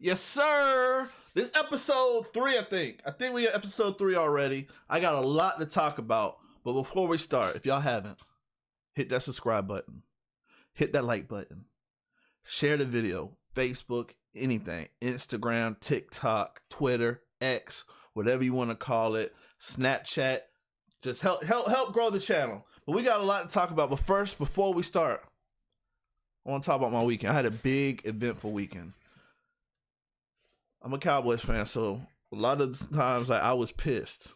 Yes, sir. This episode 3, I think. I think we are episode 3 already. I got a lot to talk about. But before we start, if y'all haven't, hit that subscribe button. Hit that like button. Share the video. Facebook, anything. Instagram, TikTok, Twitter, X, whatever you want to call it. Snapchat. Just help grow the channel. But we got a lot to talk about. But first, before we start, I want to talk about my weekend. I had a big eventful weekend. I'm a Cowboys fan, so a lot of times I was pissed.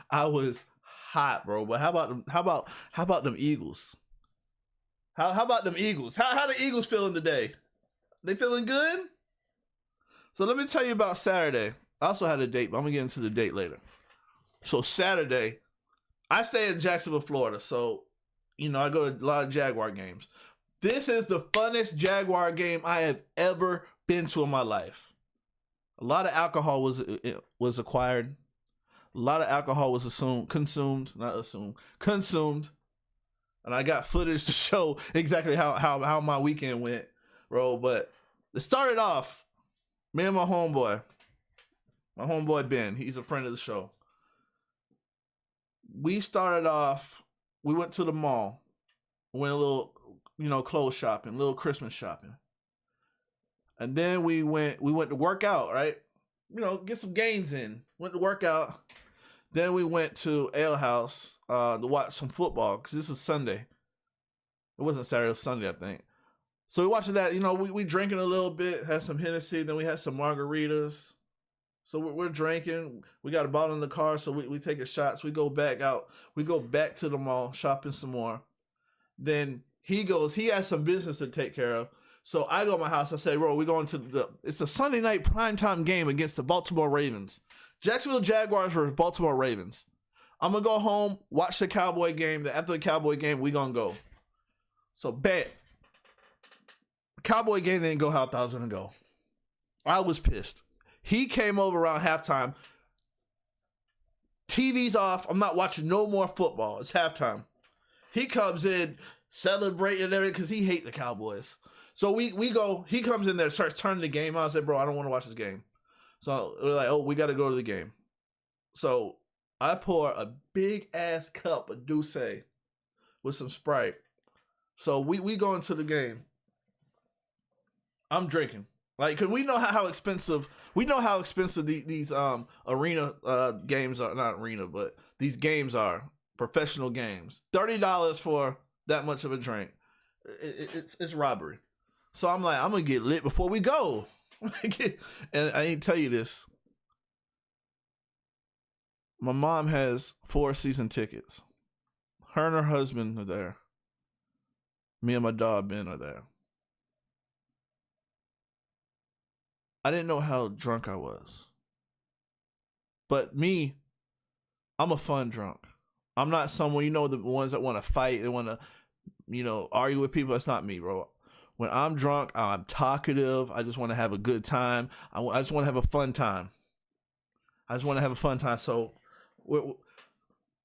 I was hot, bro. But how about them Eagles? How about them Eagles? How the Eagles feeling today? They feeling good? So let me tell you about Saturday. I also had a date, but I'm gonna get into the date later. So Saturday, I stay in Jacksonville, Florida. So, I go to a lot of Jaguar games. This is the funnest Jaguar game I have ever been to in my life. A lot of alcohol was acquired. A lot of alcohol was consumed. And I got footage to show exactly how my weekend went, bro. But it started off, me and my homeboy Ben, he's a friend of the show. We started off, we went to the mall, went a little, clothes shopping, little Christmas shopping. And then we went to work out, right? Get some gains in. Went to work out. Then we went to Ale House to watch some football because this was Sunday. It wasn't Saturday, it was Sunday, I think. So we watched that. We drinking a little bit, had some Hennessy, then we had some margaritas. So we're drinking. We got a bottle in the car, so we take a shots. We go back out. We go back to the mall, shopping some more. Then he has some business to take care of. So I go to my house. I say, bro, we're going to it's a Sunday night primetime game against the Baltimore Ravens. Jacksonville Jaguars versus Baltimore Ravens. I'm going to go home, watch the Cowboy game. Then after the Cowboy game, we going to go. So bet. Cowboy game didn't go how I thought it was going to go. I was pissed. He came over around halftime. TV's off. I'm not watching no more football. It's halftime. He comes in celebrating and everything because he hates the Cowboys. So we go, he comes in there, starts turning the game on. I said, bro, I don't want to watch this game. So we're like, we got to go to the game. So I pour a big ass cup of Douce with some Sprite. So we go into the game. I'm drinking. Like, cause we know how expensive these arena games are, not arena, but these games are, professional games. $30 for that much of a drink. It's robbery. So I'm like, I'm gonna get lit before we go. And I didn't tell you this. My mom has 4 season tickets. Her and her husband are there. Me and my dog Ben are there. I didn't know how drunk I was. But me, I'm a fun drunk. I'm not someone, the ones that want to fight and want to, argue with people. That's not me, bro. When I'm drunk, I'm talkative. I just want to have a good time. I just want to have a fun time. So,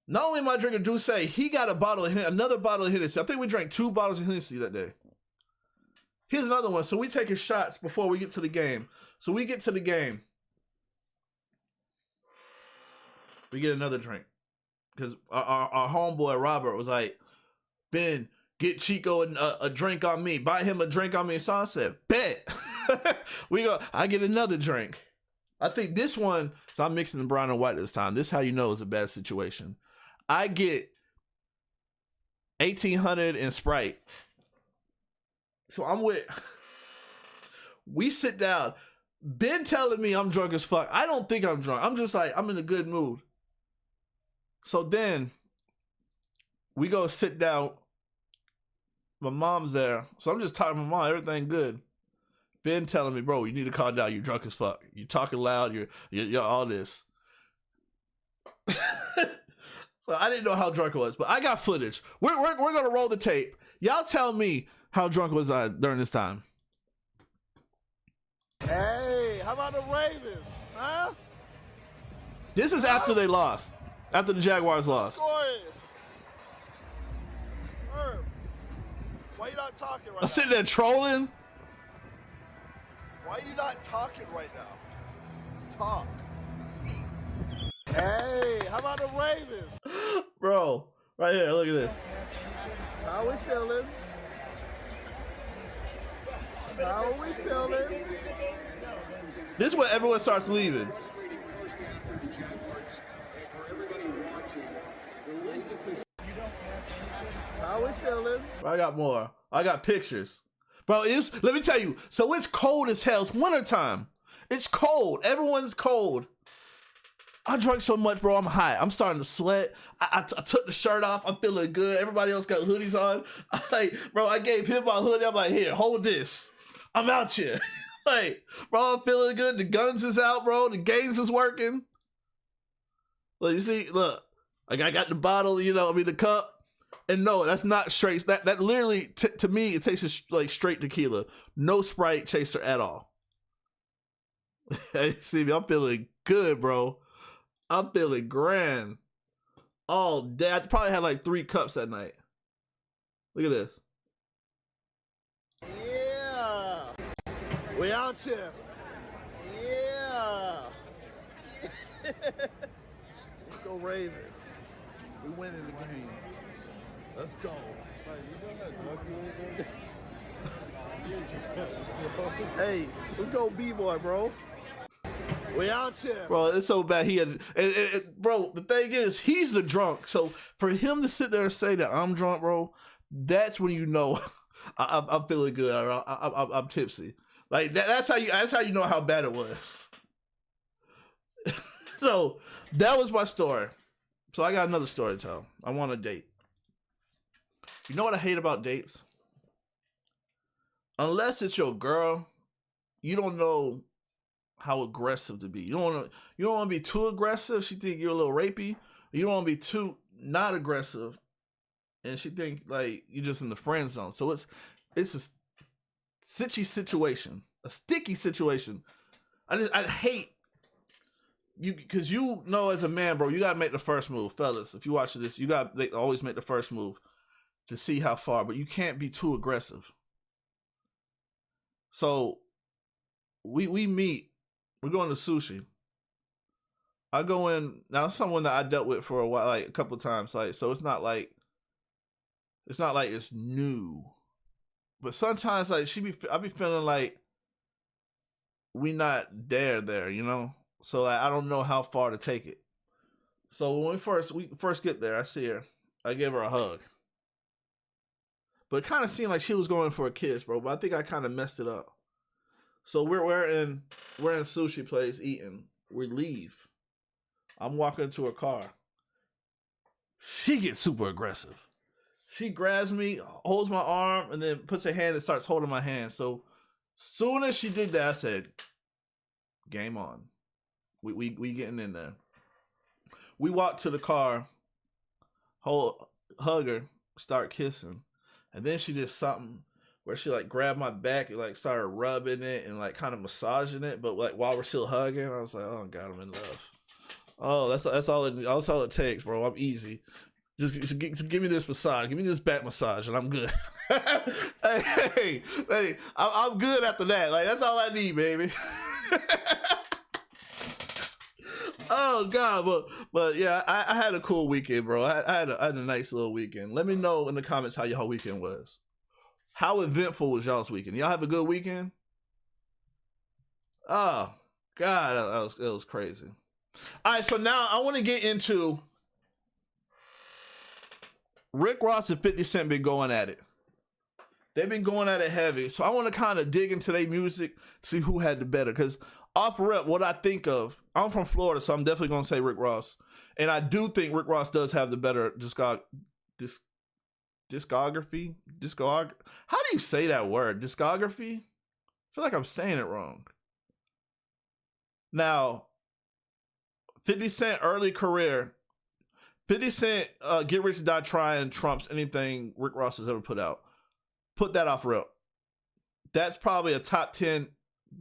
not only am I drinking Douce, he got another bottle of Hennessy. I think we drank 2 bottles of Hennessy that day. Here's another one. So we taking shots before we get to the game. So we get to the game. We get another drink. Because our homeboy Robert was like, Ben, get Chico a drink on me. Buy him a drink on me. So I said, bet. I get another drink. I think this one, so I'm mixing the brown and white this time. This is how you know it's a bad situation. I get 1800 in Sprite. So we sit down. Ben telling me I'm drunk as fuck. I don't think I'm drunk. I'm just like, I'm in a good mood. So then we go sit down. My mom's there. So I'm just talking to my mom. Everything good. Ben telling me, bro, you need to calm down. You're drunk as fuck. You're talking loud. You're all this. So I didn't know how drunk I was, but I got footage. We're going to roll the tape. Y'all tell me how drunk was I during this time. Hey, how about the Ravens? Huh? This is after they lost. After the Jaguars lost. Why you not talking right I'm sitting there trolling. Why you not talking right now? Talk. Hey, how about the Ravens? Bro, right here, look at this. How we feeling? How are we feeling? This is where everyone starts leaving. How we feeling? I got more. I got pictures. Bro, let me tell you, so it's cold as hell. It's wintertime. It's cold. Everyone's cold. I drank so much, bro. I'm hot. I'm starting to sweat. I took the shirt off. I'm feeling good. Everybody else got hoodies on. I gave him my hoodie. I'm like, here, hold this. I'm out here. Like, bro, I'm feeling good. The guns is out, bro. The games is working. Look, you see, look. Like, I got the bottle, the cup. And no, that's not straight. That literally, to me, it tastes like straight tequila. No Sprite chaser at all. Hey, see me, I'm feeling good, bro. I'm feeling grand all day. I probably had like 3 cups that night. Look at this. Yeah. We out here. Yeah. Let's go Ravens. We winning the game. Let's go. Hey, let's go B-boy, bro. We out here. Bro, it's so bad. Bro, the thing is, he's the drunk. So for him to sit there and say that I'm drunk, bro, that's when you know I'm feeling good. Or I'm tipsy. Like that's how you know how bad it was. So that was my story. So I got another story to tell. I want a date. You know what I hate about dates? Unless it's your girl, you don't know how aggressive to be. You don't want to be too aggressive. She think you're a little rapey. You don't want to be too not aggressive, and she think like you're just in the friend zone. So it's a sitchy situation, a sticky situation. I hate you because as a man, bro, you gotta make the first move, fellas. If you watch this, you gotta always make the first move to see how far, but you can't be too aggressive. So we meet. We're going to sushi. I go in now. Someone that I dealt with for a while, like a couple of times. Like, so it's not like it's new. But sometimes, like I be feeling like we not there, So like, I don't know how far to take it. So when we first get there, I see her. I give her a hug. But it kind of seemed like she was going for a kiss, bro. But I think I kind of messed it up. So we're in sushi place eating. We leave. I'm walking to her car. She gets super aggressive. She grabs me, holds my arm, and then puts her hand and starts holding my hand. So soon as she did that, I said, "Game on." We getting in there. We walk to the car, hug her, start kissing, and then she did something where she like grabbed my back and like started rubbing it and like kind of massaging it, but like while we're still hugging, I was like, "Oh God, I'm in love." Oh, that's all it takes, bro. I'm easy. Just give me this massage, give me this back massage, and I'm good. hey, I'm good after that. Like that's all I need, baby. Oh God, but yeah, I had a cool weekend, bro. I had a nice little weekend. Let me know in the comments how y'all weekend was. How eventful was y'all's weekend? Y'all have a good weekend? Oh, God, it was crazy. All right, so now I want to get into Rick Ross and 50 Cent been going at it. They've been going at it heavy. So I want to kind of dig into their music, see who had the better. Because off rep, what I think of, I'm from Florida, so I'm definitely going to say Rick Ross. And I do think Rick Ross does have the better discography. How do you say that word? Discography? I feel like I'm saying it wrong. Now, 50 Cent early career. 50 Cent Get Rich or Die Trying trumps anything Rick Ross has ever put out. Put that off rip. That's probably a top 10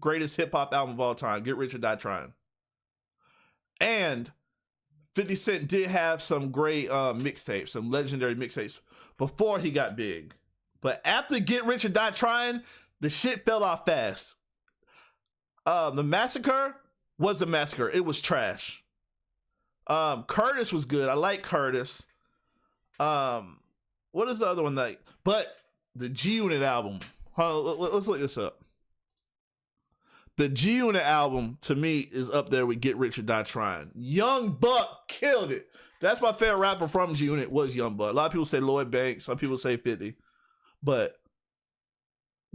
greatest hip hop album of all time. Get Rich or Die Trying. And 50 Cent did have some great mixtapes, some legendary mixtapes before he got big. But after Get Rich or Die Trying, the shit fell off fast. The Massacre was a massacre. It was trash. Curtis was good. I like Curtis. What is the other one that? But the G Unit album. Let's look this up. The G Unit album to me is up there with Get Rich or Die Trying. Young Buck killed it. That's my favorite rapper from G Unit was Young Buck. A lot of people say Lloyd Banks. Some people say 50. But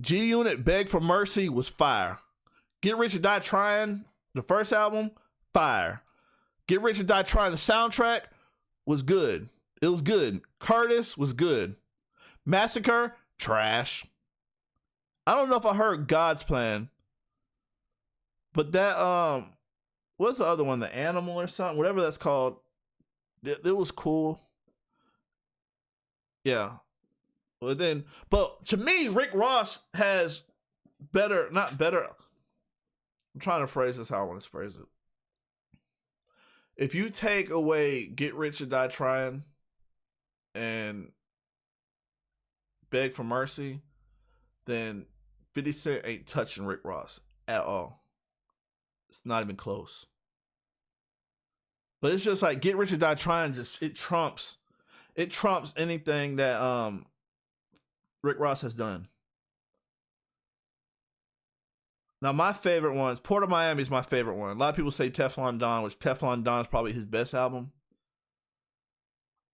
G Unit Beg for Mercy was fire. Get Rich or Die Trying, the first album, fire. Get Rich or Die Trying, the soundtrack was good. It was good. Curtis was good. Massacre, trash. I don't know if I heard God's Plan. But that, what's the other one? The Animal or something? Whatever that's called. It was cool. Yeah. But to me, Rick Ross has not better. I'm trying to phrase this how I want to phrase it. If you take away Get Rich or Die Trying and Beg for Mercy, then 50 Cent ain't touching Rick Ross at all. It's not even close. But it's just like Get Rich or Die Trying, it trumps anything that Rick Ross has done. Now my favorite ones, Port of Miami is my favorite one. A lot of people say Teflon Don, which Teflon Don is probably his best album.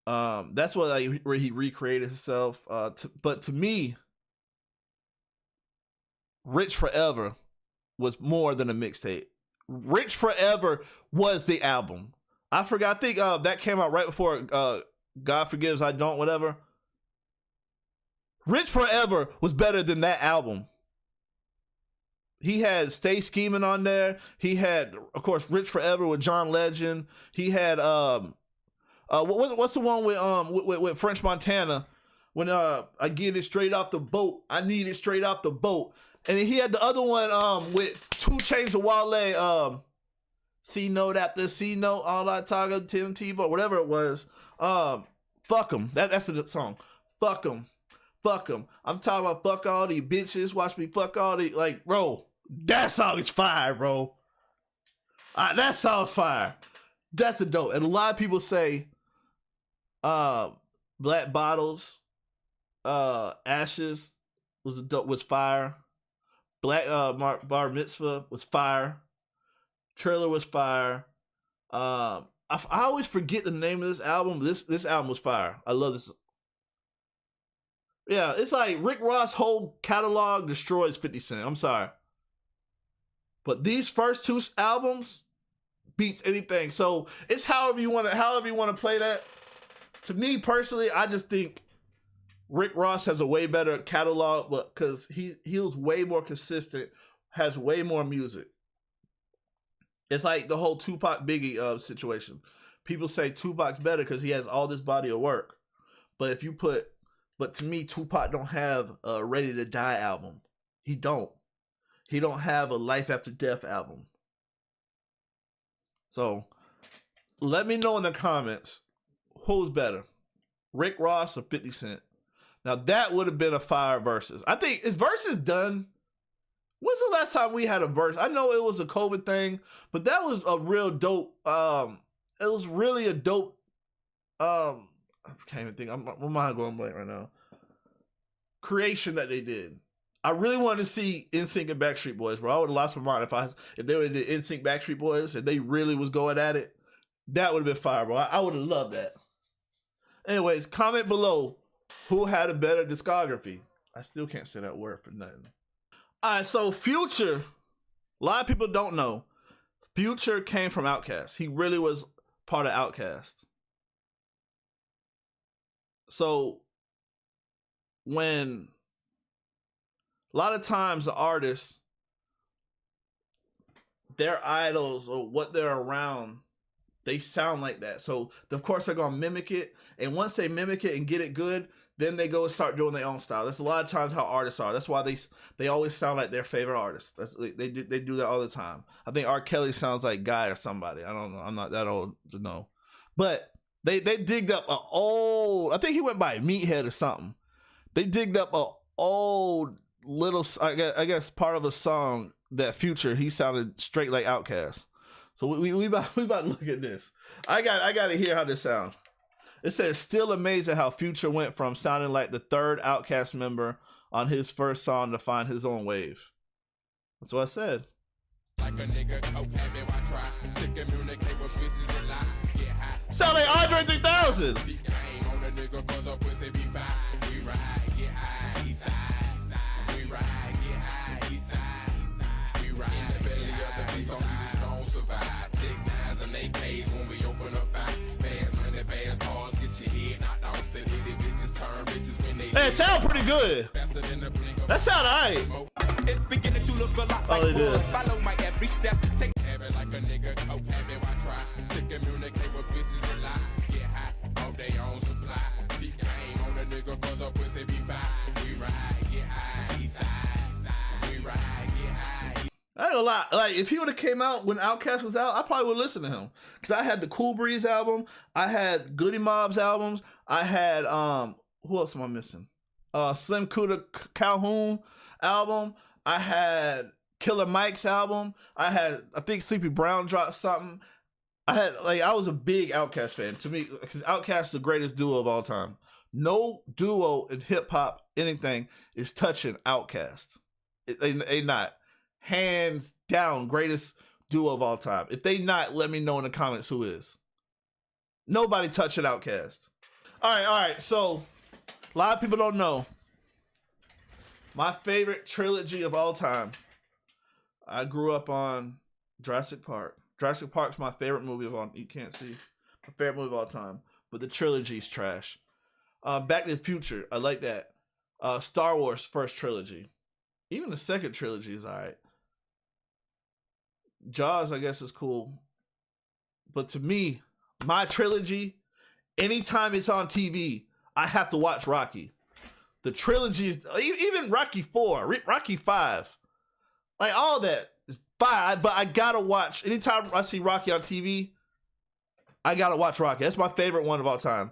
That's where he recreated himself. But to me, Rich Forever was more than a mixtape. Rich Forever was the album. I forgot. I think that came out right before God Forgives I Don't, whatever. Rich Forever was better than that album. He had Stay Scheming on there. He had, of course, Rich Forever with John Legend. He had what's the one with French Montana when I get it straight off the boat. I need it straight off the boat. And he had the other one with 2 Chainz of Wale, C note after C note, all that talk of Tim Tebow, whatever it was. Fuck 'em. That's the song. Fuck 'em. Fuck 'em. I'm talking about fuck all these bitches. Watch me fuck all these. Like, bro, that song is fire, bro. That song's fire. That's a dope. And a lot of people say Black Bottles, Ashes was fire. Black Bar Mitzvah was fire. Trailer was fire. I always forget the name of this album. This album was fire. I love this. Yeah, it's like Rick Ross' whole catalog destroys 50 Cent. I'm sorry. But these first 2 albums beats anything. So it's however you want to play that. To me personally, I just think Rick Ross has a way better catalog, but because he was way more consistent, has way more music. It's like the whole Tupac Biggie situation. People say Tupac's better because he has all this body of work. But to me, Tupac don't have a Ready to Die album. He don't have a Life After Death album. So let me know in the comments who's better, Rick Ross or 50 Cent. Now that would have been a fire versus. I think is versus done. When's the last time we had a verse? I know it was a COVID thing, but that was a real dope. It was really a dope. I can't even think. My mind going blank right now. Creation that they did. I really wanted to see NSYNC and Backstreet Boys, bro. I would have lost my mind if they would have did NSYNC Backstreet Boys and they really was going at it. That would have been fire, bro. I would have loved that. Anyways, comment below who had a better discography. I still can't say that word for nothing. All right, so Future, a lot of people don't know. Future came from Outkast. He really was part of Outkast. So when a lot of times the artists, their idols or what they're around, they sound like that. So of course they're gonna mimic it. And once they mimic it and get it good, then they go and start doing their own style. That's a lot of times how artists are. That's why they always sound like their favorite artist. They do that all the time. I think R. Kelly sounds like Guy or somebody. I don't know. I'm not that old to know. But they digged up an old, I think he went by Meathead or something. They digged up an old little, I guess part of a song that Future, he sounded straight like Outkast. So we about to look at this. I got to hear how this sounds. It says, still amazing how Future went from sounding like the third Outkast member on his first song to find his own wave. That's what I said. Sound like Andre 3000. Hey, it sound pretty good. That sound alright. It's beginning to look a lot like follow my every step. Take like a nigga, try to communicate with bitches and lie. Get high, all day on supply. Deep game on the nigga, cause up pussy be fine. We ride, get high, east side. We ride, get high. I ain't gonna lie, like if he would have came out when Outkast was out, I probably would listen to him. Cause I had the Cool Breeze album, I had Goody Mob's albums, I had who else am I missing? Slim Cuda Calhoun album. I had Killer Mike's album. I think Sleepy Brown dropped something. I was a big Outkast fan. To me, because Outkast is the greatest duo of all time. No duo in hip hop, anything, is touching Outkast. They not. Hands down, greatest duo of all time. If they not, let me know in the comments who is. Nobody touching Outkast. All right. So, a lot of people don't know. My favorite trilogy of all time. I grew up on Jurassic Park. Jurassic Park's my favorite movie of all. You can't see my favorite movie of all time, but the trilogy's trash. Back to the Future, I like that. Star Wars first trilogy, even the second trilogy is alright. Jaws, I guess, is cool, but to me, my trilogy, anytime it's on TV, I have to watch Rocky. The trilogies, even Rocky 4, Rocky 5, like all that is fine, but I gotta watch. Anytime I see Rocky on TV, I gotta watch Rocky. That's my favorite one of all time.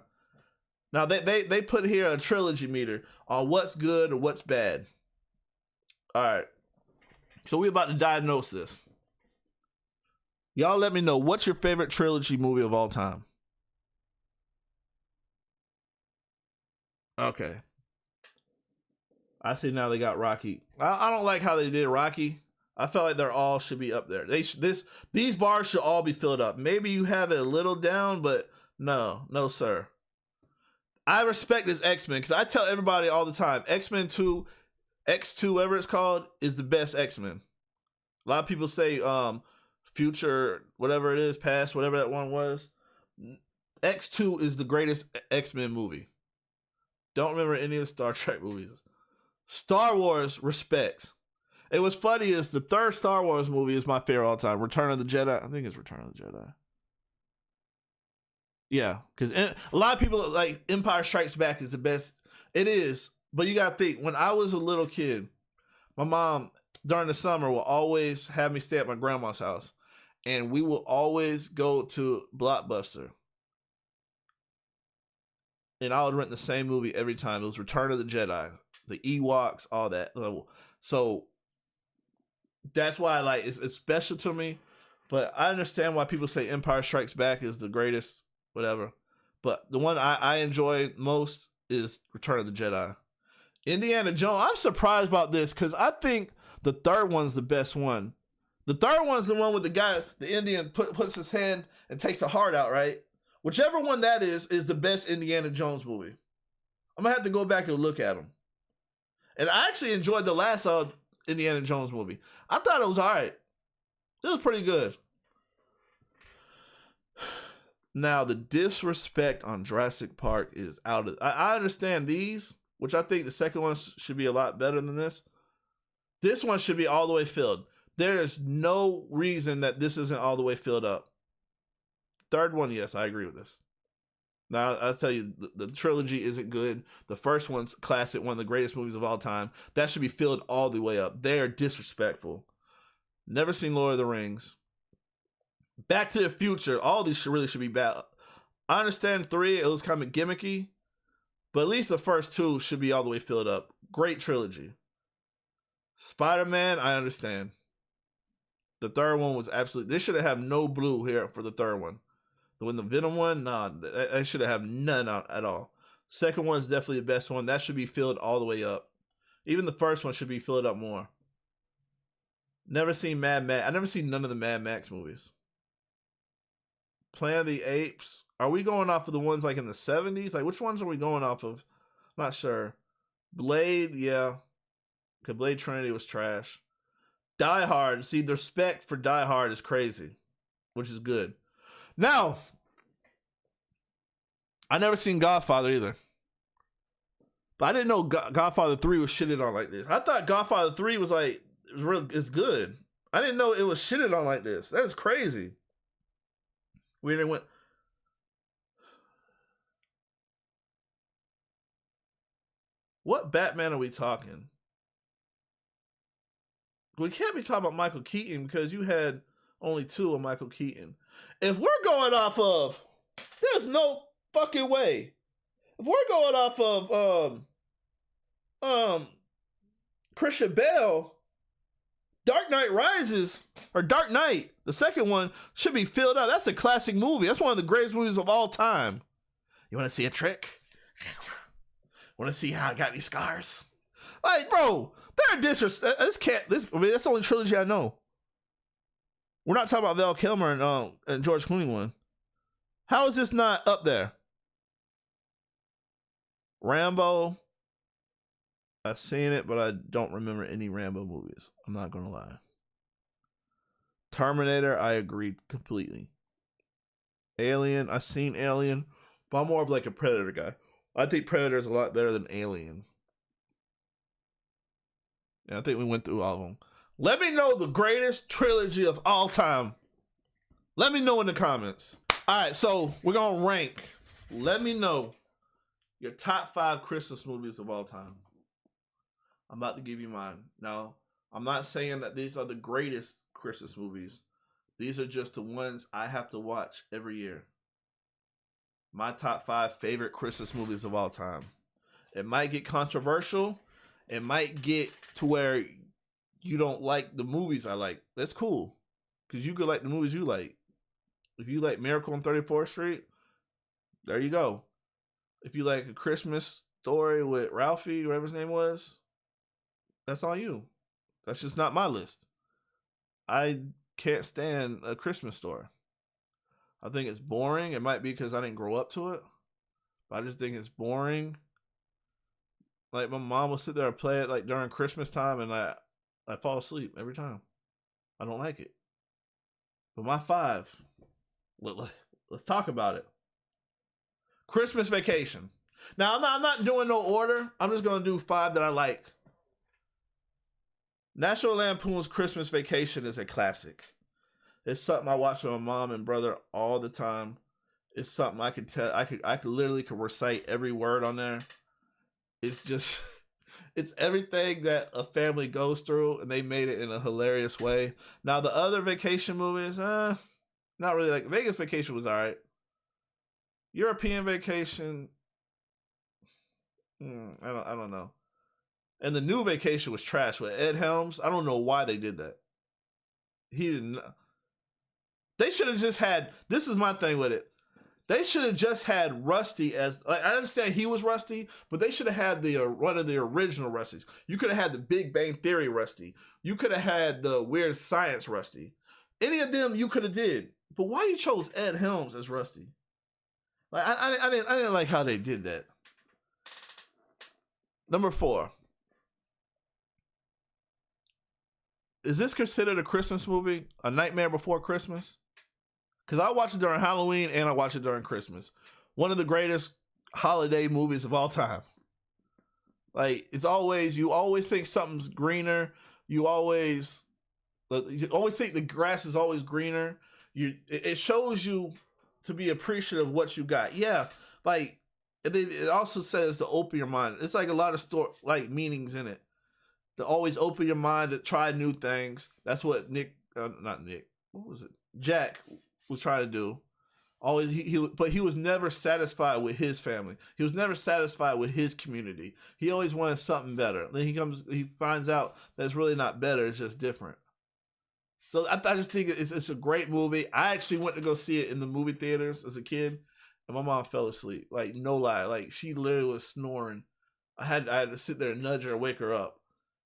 Now they put here a trilogy meter on what's good and what's bad. All right, so we're about to diagnose this. Y'all let me know, what's your favorite trilogy movie of all time? Okay. I see now they got Rocky. I don't like how they did Rocky. I felt like they're all should be up there. These bars should all be filled up. Maybe you have it a little down, but no, sir. I respect this X-Men because I tell everybody all the time, X-Men 2, X2, whatever it's called, is the best X-Men. A lot of people say Future, whatever it is, Past, whatever that one was. X2 is the greatest X-Men movie. Don't remember any of the Star Trek movies. Star Wars, respect. And what's funny is the third Star Wars movie is my favorite all time. Return of the Jedi. I think it's Return of the Jedi. Yeah, because a lot of people like Empire Strikes Back is the best. It is, but you gotta think, when I was a little kid, my mom during the summer will always have me stay at my grandma's house, and we will always go to Blockbuster. And I would rent the same movie every time. It was Return of the Jedi, the Ewoks, all that. So that's why it's special to me. But I understand why people say Empire Strikes Back is the greatest, whatever. But the one I enjoy most is Return of the Jedi. Indiana Jones, I'm surprised about this because I think the third one's the best one. The third one's the one with the guy, the Indian puts his hand and takes the heart out, right? Whichever one that is the best Indiana Jones movie. I'm going to have to go back and look at them. And I actually enjoyed the last Indiana Jones movie. I thought it was all right. It was pretty good. Now, the disrespect on Jurassic Park is out of... I understand these, which I think the second one should be a lot better than this. This one should be all the way filled. There is no reason that this isn't all the way filled up. Third one, yes, I agree with this. Now, I'll tell you, the trilogy isn't good. The first one's classic, one of the greatest movies of all time. That should be filled all the way up. They are disrespectful. Never seen Lord of the Rings. Back to the Future. All these should be bad. I understand 3, it was kind of gimmicky, but at least the first 2 should be all the way filled up. Great trilogy. Spider-Man, I understand. The third one was absolutely. They should have no blue here for the third one. When the Venom one, nah, they should have none out at all. Second one is definitely the best one. That should be filled all the way up. Even the first one should be filled up more. Never seen Mad Max. I never seen none of the Mad Max movies. Planet of the Apes. Are we going off of the ones like in the 70s? Like, which ones are we going off of? Not sure. Blade, yeah. Because Blade Trinity was trash. Die Hard. See, the respect for Die Hard is crazy, which is good. Now, I never seen Godfather either. But I didn't know Godfather 3 was shitted on like this. I thought Godfather 3 was like, it's good. I didn't know it was shitted on like this. That's crazy. We didn't went. What Batman are we talking? We can't be talking about Michael Keaton because you had only 2 of Michael Keaton. If we're going off of, there's no fucking way. If we're going off of Christian Bale, Dark Knight Rises, or Dark Knight, the second one, should be filled out. That's a classic movie. That's one of the greatest movies of all time. You want to see a trick? Want to see how I got these scars? Like, bro, they're disrespect. That's the only trilogy I know. We're not talking about Val Kilmer and George Clooney one. How is this not up there? Rambo. I've seen it, but I don't remember any Rambo movies. I'm not gonna lie. Terminator, I agree completely. Alien, I've seen Alien, but I'm more of like a Predator guy. I think Predator is a lot better than Alien. Yeah, I think we went through all of them. Let me know the greatest trilogy of all time. Let me know in the comments. All right, so we're gonna rank. Let me know your top 5 Christmas movies of all time. I'm about to give you mine. Now, I'm not saying that these are the greatest Christmas movies. These are just the ones I have to watch every year. My top 5 favorite Christmas movies of all time. It might get controversial. It might get to where you don't like the movies I like. That's cool. Because you could like the movies you like. If you like Miracle on 34th Street, there you go. If you like A Christmas Story with Ralphie, whatever his name was, that's on you. That's just not my list. I can't stand A Christmas Story. I think it's boring. It might be because I didn't grow up to it. But I just think it's boring. Like, my mom will sit there and play it like during Christmas time, and I fall asleep every time. I don't like it. But my 5, let's talk about it. Christmas Vacation. Now, I'm not doing no order. I'm just going to do 5 that I like. National Lampoon's Christmas Vacation is a classic. It's something I watch with my mom and brother all the time. It's something I could tell. I could literally recite every word on there. It's just, it's everything that a family goes through, and they made it in a hilarious way. Now, the other vacation movies, not really. Like, Vegas Vacation was all right. European Vacation, I don't know. And the new Vacation was trash with Ed Helms. I don't know why they did that. He didn't. They should have just had. This is my thing with it. They should have just had Rusty as. Like, I understand he was Rusty, but they should have had one of the original Rustys. You could have had the Big Bang Theory Rusty. You could have had the Weird Science Rusty. Any of them you could have did. But why you chose Ed Helms as Rusty? Like, I didn't like how they did that. Number 4. Is this considered a Christmas movie? A Nightmare Before Christmas? Because I watch it during Halloween and I watch it during Christmas. One of the greatest holiday movies of all time. Like, you always think something's greener. You always think the grass is always greener. It shows you to be appreciative of what you got. Yeah, like, it also says to open your mind. It's like a lot of meanings in it. To always open your mind to try new things. That's what Jack was trying to do. Always, but he was never satisfied with his family. He was never satisfied with his community. He always wanted something better. Then he finds out that it's really not better. It's just different. So I just think it's a great movie. I actually went to go see it in the movie theaters as a kid, and my mom fell asleep. Like no lie, like she literally was snoring. I had to sit there and nudge her, wake her up.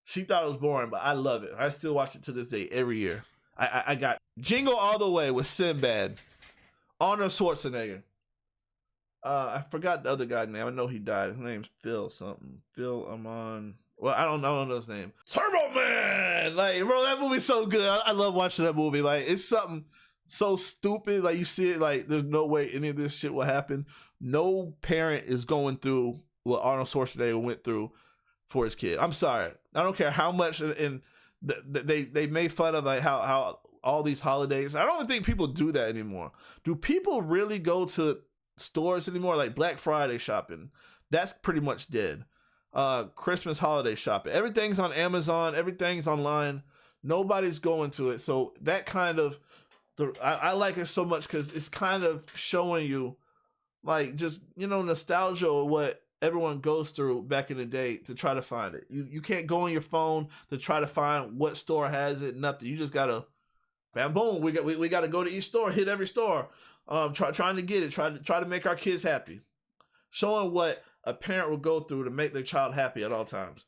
She thought it was boring, but I love it. I still watch it to this day every year. I got Jingle All the Way with Sinbad, Arnold Schwarzenegger. I forgot the other guy's name. I know he died. His name's Phil something. Phil Amon. Well, I don't know his name. Turbo Man! Like, bro, that movie's so good. I love watching that movie. Like, it's something so stupid. Like, you see it, like, there's no way any of this shit will happen. No parent is going through what Arnold Schwarzenegger went through for his kid. I'm sorry. I don't care how much they made fun of, like, how all these holidays. I don't think people do that anymore. Do people really go to stores anymore? Like Black Friday shopping, that's pretty much dead. Christmas holiday shopping, everything's on Amazon, everything's online, nobody's going to it. So that kind of I like it so much because it's kind of showing you, like, just, you know, nostalgia of what everyone goes through back in the day to try to find it. You can't go on your phone to try to find what store has it. Nothing. You just gotta bam boom. We got to go to each store, hit every store. Trying to get it, try to make our kids happy, showing what a parent will go through to make their child happy at all times.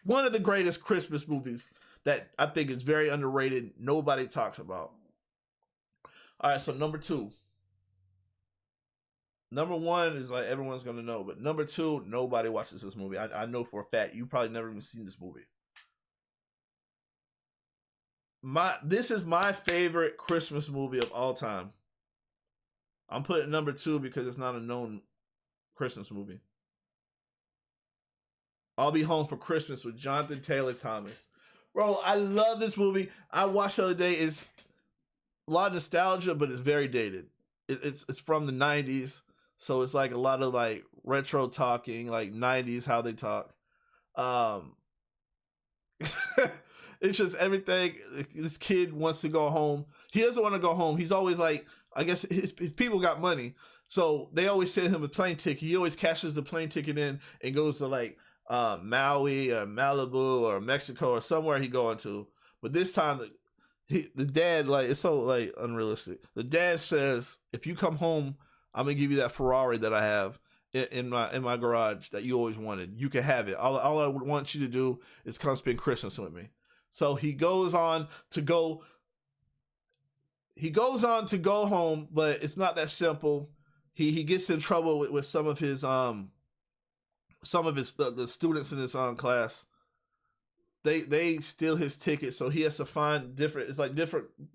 One of the greatest Christmas movies that I think is very underrated, nobody talks about. All right, so number 2. Number 1 is like everyone's gonna know, but number 2, nobody watches this movie. I know for a fact you probably never even seen this movie. This is my favorite Christmas movie of all time. I'm putting number 2 because it's not a known Christmas movie. I'll Be Home for Christmas with Jonathan Taylor Thomas. Bro, I love this movie. I watched the other day. It's a lot of nostalgia, but it's very dated. It's from the 90s, so it's like a lot of like retro talking, like 90s how they talk. It's just everything. This kid wants to go home. He doesn't want to go home. He's always like, I guess his people got money, so they always send him a plane ticket. He always cashes the plane ticket in and goes to like Maui or Malibu or Mexico or somewhere he going to. But this time, the dad, like, it's so like unrealistic. The dad says, if you come home, I'm gonna give you that Ferrari that I have in my garage that you always wanted. You can have it. All I would want you to do is come spend Christmas with me. So he goes on to go home, but it's not that simple. He gets in trouble with some of his the students in his class. They steal his ticket, so he has to find different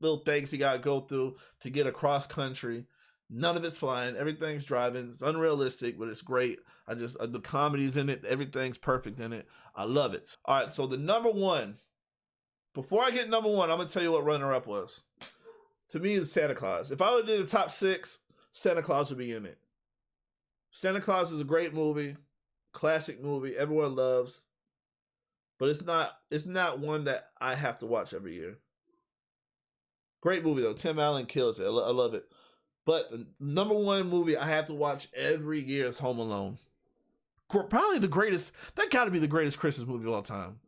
little things he gotta go through to get across country. None of it's flying, everything's driving. It's unrealistic, but it's great. The comedy's in it, everything's perfect in it. I love it. All right, so the number 1. Before I get number 1, I'm gonna tell you what runner-up was. To me, it's Santa Claus. If I would do the top 6, Santa Claus would be in it. Santa Claus is a great movie, classic movie, everyone loves, but it's not one that I have to watch every year. Great movie though. Tim Allen kills it. I love it. But the number 1 movie I have to watch every year is Home Alone. Probably the greatest. That got to be the greatest Christmas movie of all time.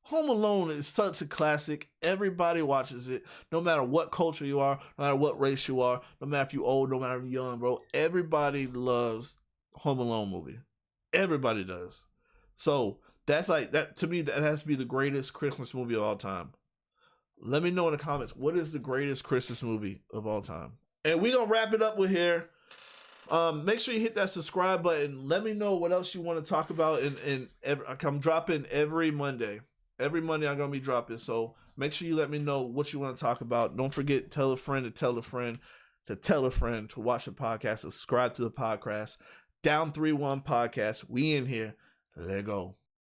Home Alone is such a classic. Everybody watches it, no matter what culture you are, no matter what race you are, no matter if you're old, no matter if you're young, bro. Everybody loves Home Alone movie. Everybody does. So that's like that to me. That has to be the greatest Christmas movie of all time. Let me know in the comments, what is the greatest Christmas movie of all time? And we're gonna wrap it up with here. Make sure you hit that subscribe button. Let me know what else you want to talk about. I'm dropping every Monday. Every Monday I'm going to be dropping. So make sure you let me know what you want to talk about. Don't forget, tell a friend to tell a friend to tell a friend to watch the podcast. Subscribe to the podcast. Down 3-1 podcast. We in here. Let go.